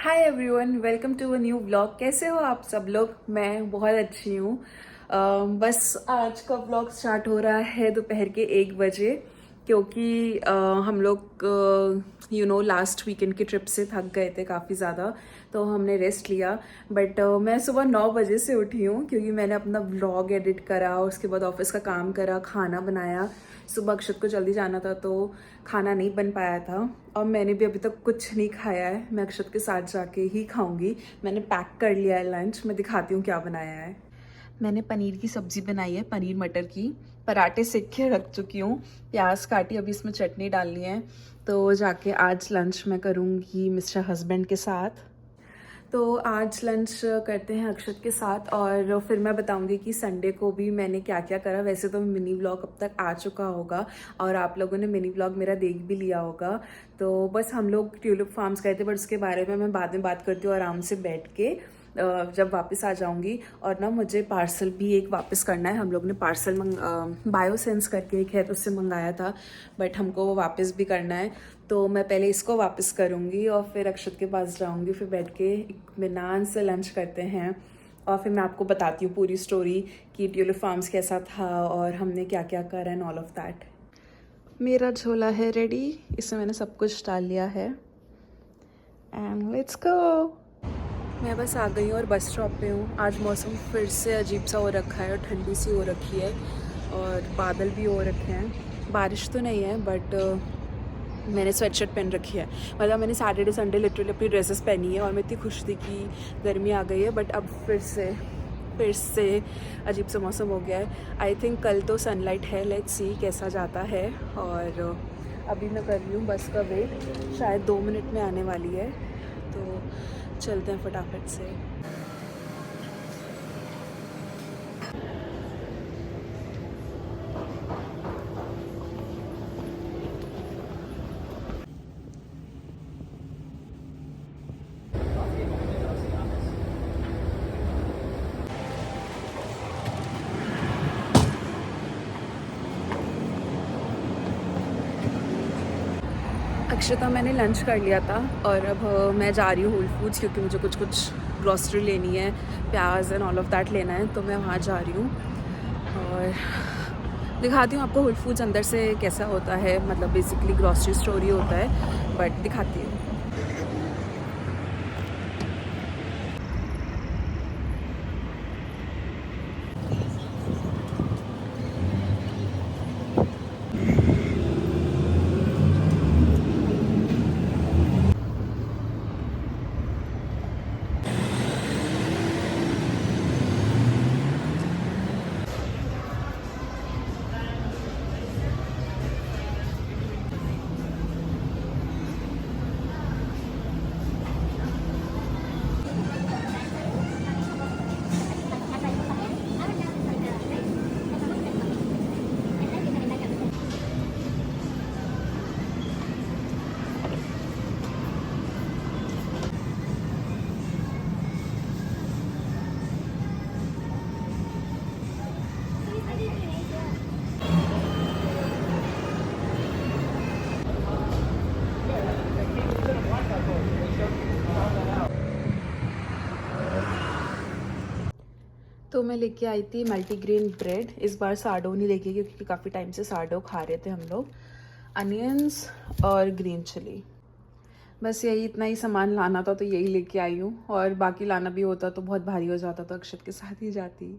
Hi everyone, welcome to a new vlog. कैसे हो आप सब लोग? मैं बहुत अच्छी हूँ। बस आज का व्लॉग स्टार्ट हो रहा है दोपहर के 1 बजे, क्योंकि हम लोग लास्ट वीकेंड की ट्रिप से थक गए थे काफ़ी ज़्यादा, तो हमने रेस्ट लिया। बट मैं सुबह 9 बजे से उठी हूँ, क्योंकि मैंने अपना व्लॉग एडिट करा, उसके बाद ऑफिस का काम करा, खाना बनाया। सुबह अक्षत को जल्दी जाना था तो खाना नहीं बन पाया था, और मैंने भी अभी तक कुछ नहीं खाया है। मैं अक्षत के साथ जाके ही खाऊंगी। मैंने पैक कर लिया है लंच। मैं दिखाती हूँ क्या बनाया है। मैंने पनीर की सब्जी बनाई है, पनीर मटर की। पराठे सेक के रख चुकी हूँ, प्याज काटी, अभी इसमें चटनी डालनी है। तो जाके आज लंच मैं करूँगी मिस्टर हस्बैंड के साथ। तो आज लंच करते हैं अक्षत के साथ, और फिर मैं बताऊंगी कि संडे को भी मैंने क्या क्या करा। वैसे तो मिनी व्लॉग अब तक आ चुका होगा और आप लोगों ने मिनी व्लॉग मेरा देख भी लिया होगा। तो बस हम लोग ट्यूलिप फार्म्स गए थे, बट उसके बारे में मैं बाद में बात करती हूँ आराम से बैठ के, जब वापस आ जाऊंगी। और ना मुझे पार्सल भी एक वापस करना है। हम लोग ने पार्सल बायोसेंस करके एक है तो उससे मंगाया था, बट हमको वो वापस भी करना है। तो मैं पहले इसको वापस करूँगी और फिर अक्षत के पास जाऊँगी। फिर बैठ के इत्मीनान से लंच करते हैं, और फिर मैं आपको बताती हूँ पूरी स्टोरी कि ट्यूलिप फार्म्स कैसा था और हमने क्या क्या करा एंड ऑल ऑफ दैट। मेरा झोला है रेडी, इसमें मैंने सब कुछ डाल लिया है, एंड लेट्स गो। मैं बस आ गई हूँ और बस स्टॉप पे हूँ। आज मौसम फिर से अजीब सा हो रखा है और ठंडी सी हो रखी है, और बादल भी हो रखे हैं। बारिश तो नहीं है, बट मैंने स्वेटशर्ट पहन रखी है। मतलब मैंने सैटरडे संडे लिटरली अपनी ड्रेसेस पहनी है, और मैं इतनी खुश थी कि गर्मी आ गई है, बट अब फिर से अजीब सा मौसम हो गया है। आई थिंक कल तो सनलाइट है, लेट्स सी कैसा जाता है। और अभी मैं कर रही हूँ बस का वेट, शायद 2 मिनट में आने वाली है, तो चलते हैं फटाफट से। अक्षता, मैंने लंच कर लिया था, और अब मैं जा रही हूँ होल फूड्स, क्योंकि मुझे कुछ ग्रॉसरी लेनी है, प्याज एंड ऑल ऑफ दैट लेना है, तो मैं वहाँ जा रही हूँ। और दिखाती हूँ आपको होल फूड्स अंदर से कैसा होता है। मतलब बेसिकली ग्रॉसरी स्टोर ही होता है, बट दिखाती हूँ। तो मैं लेके आई थी मल्टीग्रेन ब्रेड। इस बार सार्डो नहीं लेके, क्योंकि काफ़ी टाइम से सार्डो खा रहे थे हम लोग। अनियंस और ग्रीन चिली, बस यही इतना ही सामान लाना था, तो यही लेके आई हूँ। और बाकी लाना भी होता तो बहुत भारी हो जाता, तो अक्षत के साथ ही जाती।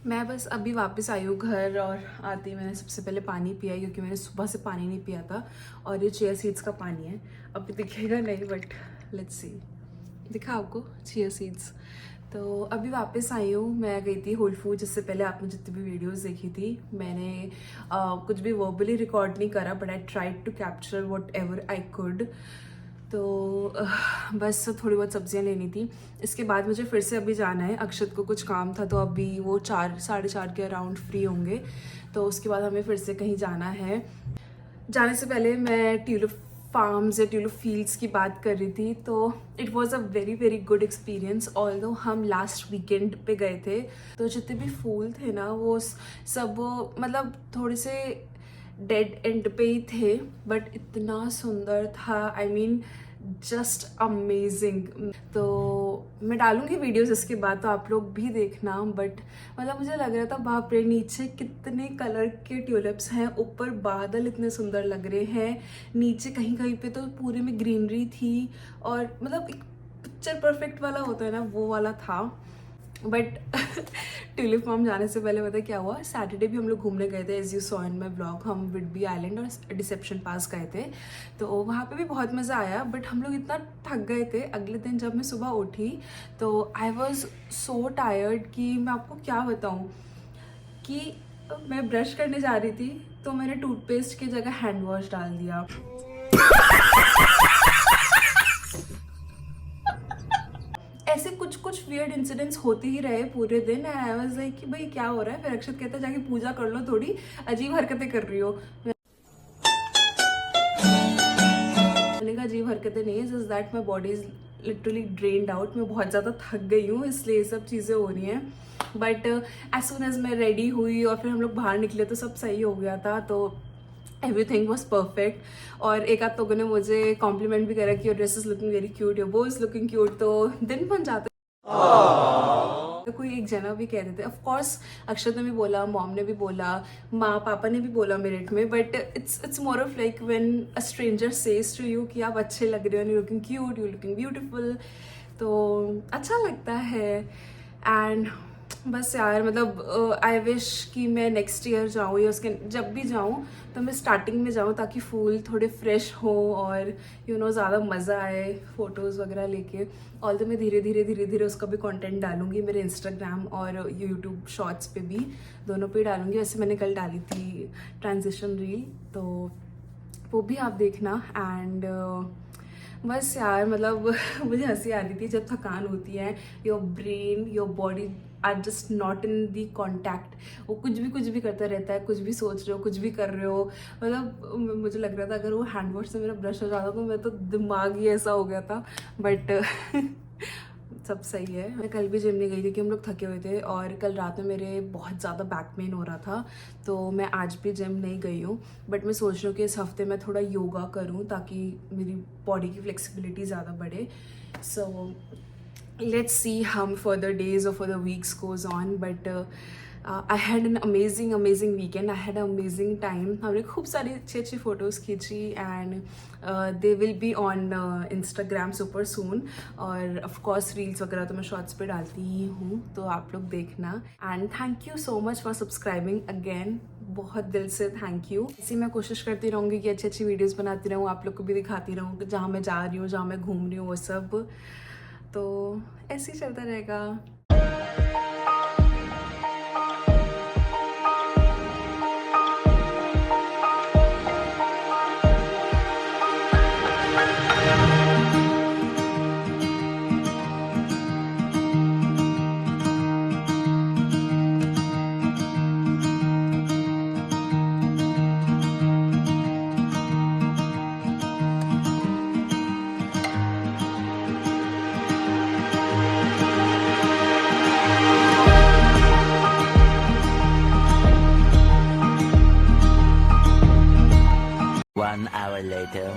मैं बस अभी वापस आई हूँ घर, और आती मैंने सबसे पहले पानी पिया, क्योंकि मैंने सुबह से पानी नहीं पिया था। और ये चिया सीड्स का पानी है। अभी दिखेगा नहीं, बट लेट्स सी, दिखा आपको चिया सीड्स। तो अभी वापस आई हूँ। मैं गई थी होल फूड। जिससे पहले आपने जितनी भी वीडियोस देखी थी, मैंने कुछ भी वर्बली रिकॉर्ड नहीं करा, but I tried to capture whatever I could. तो बस थोड़ी बहुत सब्जियां लेनी थी। इसके बाद मुझे फिर से अभी जाना है। अक्षत को कुछ काम था, तो अभी वो 4 साढ़े 4 के अराउंड फ्री होंगे, तो उसके बाद हमें फिर से कहीं जाना है। जाने से पहले मैं ट्यूलिप फार्म्स या ट्यूलिप फील्ड्स की बात कर रही थी। तो it was a very very good experience. Although हम लास्ट वीकेंड पे गए थे, तो जितने भी फूल थे ना, वो सब मतलब थोड़े से डेड एंड पे ही थे, बट इतना सुंदर था। I mean just amazing. तो मैं डालूंगी वीडियोस इसके बाद, तो आप लोग भी देखना। बट मतलब मुझे लग रहा था बाप रे, नीचे कितने कलर के ट्यूलिप्स हैं, ऊपर बादल इतने सुंदर लग रहे हैं, नीचे कहीं कहीं पे तो पूरे में ग्रीनरी थी, और मतलब एक पिक्चर परफेक्ट वाला होता है ना, वो वाला था। बट ट्यूलिप फार्म जाने से पहले पता क्या हुआ, सैटरडे भी हम लोग घूमने गए थे, as you saw in my blog. हम विडबी आइलैंड और डिसेप्शन पास गए थे, तो वहाँ पे भी बहुत मज़ा आया। बट हम लोग इतना थक गए थे, अगले दिन जब मैं सुबह उठी तो आई वॉज सो टायर्ड कि मैं आपको क्या बताऊँ, कि मैं ब्रश करने जा रही थी तो मैंने टूथपेस्ट की जगह हैंड वॉश डाल दिया। ऐसे कुछ कुछ वियर्ड इंसिडेंट्स होते ही रहे पूरे दिन। एंड आई वाज लाइक कि भाई क्या हो रहा है। फिर अक्षत कहता है जाके पूजा कर लो, थोड़ी अजीब हरकतें कर रही हो। मैंने कहा अजीब हरकतें नहीं है, just that my body is literally drained out. मैं बहुत ज़्यादा थक गई हूँ, इसलिए ये सब चीज़ें हो रही हैं। बट एज सुन एज मैं रेडी हुई और फिर हम लोग बाहर निकले तो सब सही हो गया था। तो एवरीथिंग वॉज परफेक्ट। और एक आध लोगों ने मुझे कॉम्प्लीमेंट भी करा कि your dress is looking very cute, your बो इज लुकिंग क्यूट। तो दिन बन जाता है। तो कोई एक जना भी कह देते, ऑफ कोर्स अक्षत ने भी बोला, मॉम ने भी बोला, माँ पापा ने भी बोला मेरिट में। But it's more of like when a stranger says to you कि आप अच्छे लग रहे हो, you looking cute, you looking beautiful, तो अच्छा लगता है। एंड बस यार मतलब आई विश कि मैं नेक्स्ट ईयर जाऊँ, या उसके जब भी जाऊँ तो मैं स्टार्टिंग में जाऊँ, ताकि फूल थोड़े फ्रेश हो और यू नो ज़्यादा मज़ा आए फ़ोटोज़ वगैरह लेके। ऑल तो मैं धीरे धीरे उसका भी कंटेंट डालूंगी मेरे इंस्टाग्राम और यूट्यूब शॉर्ट्स पे भी, दोनों पे डालूंगी। वैसे मैंने कल डाली थी ट्रांजिशन रील, तो वो भी आप देखना। एंड बस यार मतलब मुझे हंसी आ रही थी जब थकान होती है, your brain your body are just not in the contact. वो कुछ भी करता रहता है, कुछ भी सोच रहे हो, कुछ भी कर रहे हो। मतलब मुझे लग रहा था अगर वो हैंड वॉश से मेरा ब्रश हो जाता तो मैं तो दिमाग ही ऐसा हो गया था। बट सब सही है। मैं कल भी जिम नहीं गई थी कि हम लोग थके हुए थे, और कल रात में मेरे बहुत ज़्यादा बैक पेन हो रहा था, तो मैं आज भी जिम नहीं गई हूँ। बट मैं सोच रही हूँ कि इस हफ्ते मैं थोड़ा योगा करूँ ताकि मेरी बॉडी की फ्लेक्सिबिलिटी ज़्यादा बढ़े। सो let's see how further days or further weeks goes on. But I had an amazing weekend. I had an amazing time. हमने खूब सारी अच्छी फोटोज़ खींची, and they will be on Instagram super soon. और of course reels वगैरह तो मैं shorts पे डालती ही हूँ, तो आप लोग देखना। And thank you so much for subscribing again, बहुत दिल से थैंक यू। इसी मैं कोशिश करती रहूँगी कि अच्छी वीडियोज़ बनाती रहूँ, आप लोग को भी दिखाती रहूँ कि जहाँ मैं जा रही हूँ, जहाँ मैं घूम रही हूँ, वो सब। तो ऐसे ही चलता रहेगा। One hour later.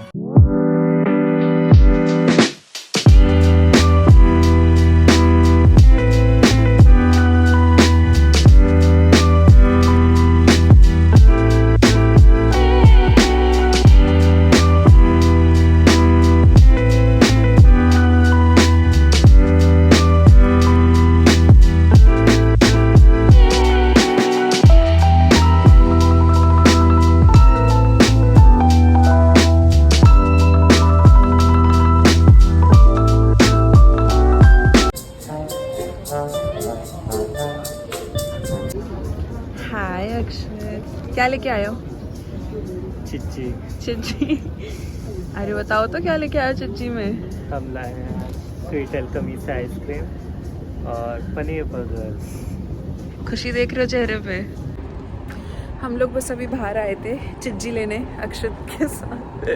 हाय अक्षत, क्या लेके आए हो? चिच्ची। चिज्जी? अरे बताओ तो क्या लेके आए हो चिज्जी में? हम लाए हैं स्वीट अल्केमी से आइसक्रीम और पनीर बर्गर्स। खुशी देख रहे हो चेहरे पे? हम लोग बस अभी बाहर आए थे चिज्जी लेने अक्षत के साथ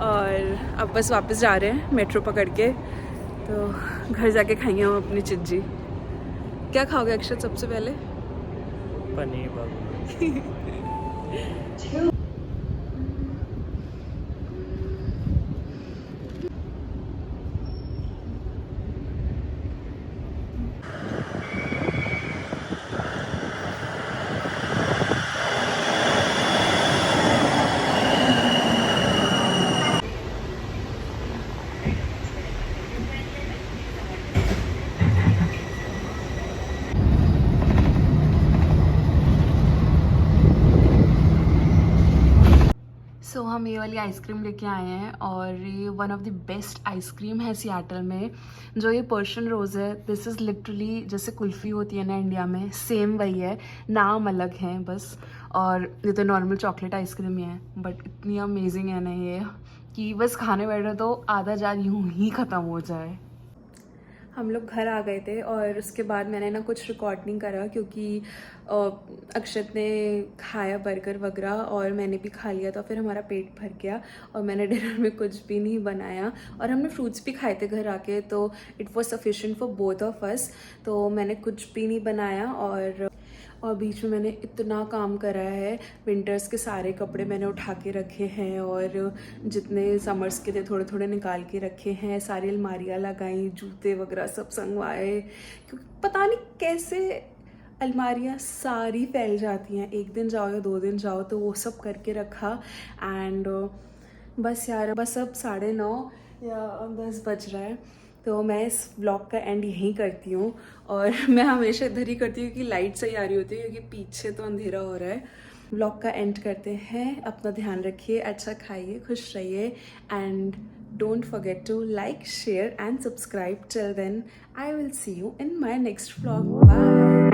और अब बस वापस जा रहे हैं मेट्रो पकड़ के, तो घर जाके खाएंगे हम अपनी चिज्जी। क्या खाओगे अक्षत सबसे पहले? पनीर बर्गर। सो हम ये वाली आइसक्रीम लेके आए हैं और ये one of the best ice cream है सियाटल में। जो ये पर्शियन रोज़ है, दिस इज़ लिटरली जैसे कुल्फ़ी होती है ना इंडिया में, सेम वही है, नाम अलग है बस। और ये तो नॉर्मल चॉकलेट आइसक्रीम ही है, बट इतनी अमेजिंग है ना ये कि बस खाने बैठे तो आधा जार यूं ही ख़त्म हो जाए। हम लोग घर आ गए थे और उसके बाद मैंने ना कुछ रिकॉर्ड नहीं करा क्योंकि अक्षत ने खाया बर्गर वगैरह और मैंने भी खा लिया था, फिर हमारा पेट भर गया और मैंने डिनर में कुछ भी नहीं बनाया। और हमने फ्रूट्स भी खाए थे घर आके, तो it was sufficient for both of us. तो मैंने कुछ भी नहीं बनाया और बीच में मैंने इतना काम करा है। विंटर्स के सारे कपड़े मैंने उठा के रखे हैं और जितने समर्स के थे थोड़े थोड़े निकाल के रखे हैं। सारी अलमारियाँ लगाई, जूते वगैरह सब संगवाए, क्योंकि पता नहीं कैसे अलमारियाँ सारी फैल जाती हैं। एक दिन जाओ या 2 दिन जाओ, तो वो सब करके रखा। एंड बस यार, बस अब 9:30 या 10 बज रहा है, तो मैं इस व्लॉग का एंड यहीं करती हूँ। और मैं हमेशा इधर ही करती हूँ कि लाइट सही आ रही होती है, क्योंकि पीछे तो अंधेरा हो रहा है। व्लॉग का एंड करते हैं। अपना ध्यान रखिए, अच्छा खाइए, खुश रहिए, and don't forget to like, share and subscribe. Till then I will see you in my next vlog. Bye.